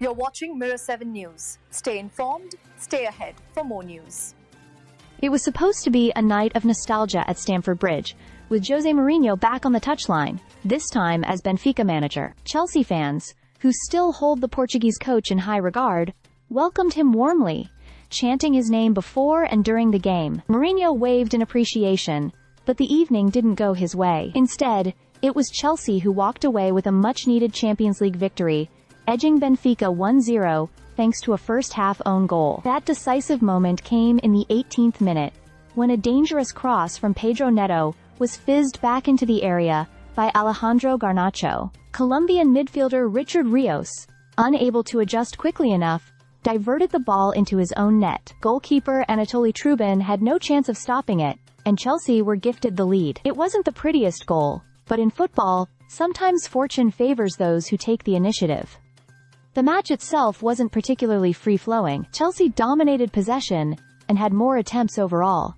You're watching Mirror 7 News. Stay informed, stay ahead for more news. It was supposed to be a night of nostalgia at Stamford Bridge, with Jose Mourinho back on the touchline, this time as Benfica manager. Chelsea fans, who still hold the Portuguese coach in high regard, welcomed him warmly, chanting his name before and during the game. Mourinho waved in appreciation, but the evening didn't go his way. Instead, it was Chelsea who walked away with a much-needed Champions League victory, edging Benfica 1-0 thanks to a first-half own goal. That decisive moment came in the 18th minute, when a dangerous cross from Pedro Neto was fizzed back into the area by Alejandro Garnacho. Colombian midfielder Richard Rios, unable to adjust quickly enough, diverted the ball into his own net. Goalkeeper Anatoly Trubin had no chance of stopping it, and Chelsea were gifted the lead. It wasn't the prettiest goal, but in football, sometimes fortune favors those who take the initiative. The match itself wasn't particularly free-flowing. Chelsea dominated possession and had more attempts overall,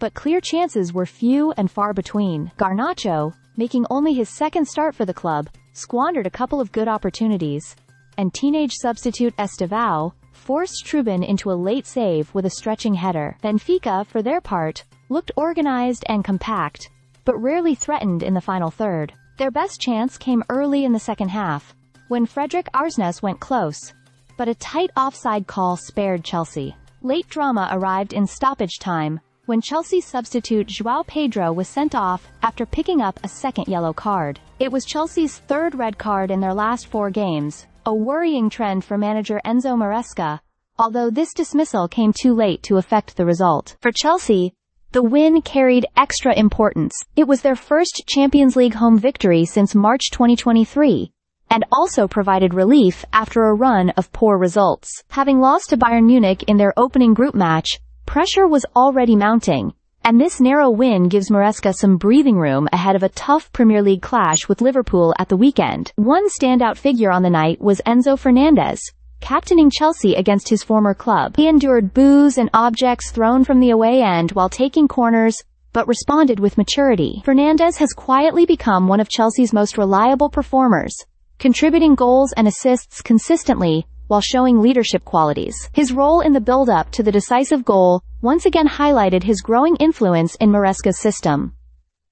but clear chances were few and far between. Garnacho, making only his second start for the club, squandered a couple of good opportunities, and teenage substitute Estevao forced Trubin into a late save with a stretching header. Benfica, for their part, looked organized and compact, but rarely threatened in the final third. Their best chance came early in the second half, when Frederick Arsnes went close, but a tight offside call spared Chelsea. Late drama arrived in stoppage time, when Chelsea substitute João Pedro was sent off after picking up a second yellow card. It was Chelsea's third red card in their last 4 games, a worrying trend for manager Enzo Maresca, although this dismissal came too late to affect the result. For Chelsea, the win carried extra importance. It was their first Champions League home victory since March 2023, and also provided relief after a run of poor results. Having lost to Bayern Munich in their opening group match, pressure was already mounting, and this narrow win gives Maresca some breathing room ahead of a tough Premier League clash with Liverpool at the weekend. One standout figure on the night was Enzo Fernandez, captaining Chelsea against his former club. He endured boos and objects thrown from the away end while taking corners, but responded with maturity. Fernandez has quietly become one of Chelsea's most reliable performers, contributing goals and assists consistently while showing leadership qualities. His role in the build-up to the decisive goal once again highlighted his growing influence in Maresca's system.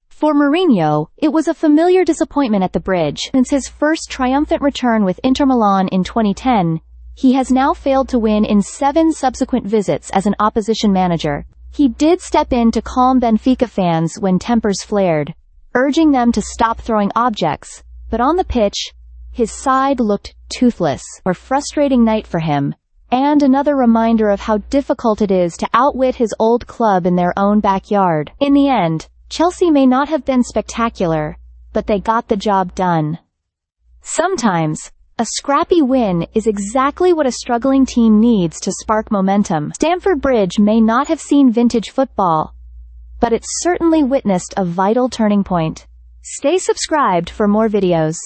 For Mourinho, it was a familiar disappointment at the bridge. Since his first triumphant return with Inter Milan in 2010, he has now failed to win in 7 subsequent visits as an opposition manager. He did step in to calm Benfica fans when tempers flared, urging them to stop throwing objects, but on the pitch, his side looked toothless. A frustrating night for him, and another reminder of how difficult it is to outwit his old club in their own backyard. In the end, Chelsea may not have been spectacular, but they got the job done. Sometimes, a scrappy win is exactly what a struggling team needs to spark momentum. Stamford Bridge may not have seen vintage football, but it certainly witnessed a vital turning point. Stay subscribed for more videos.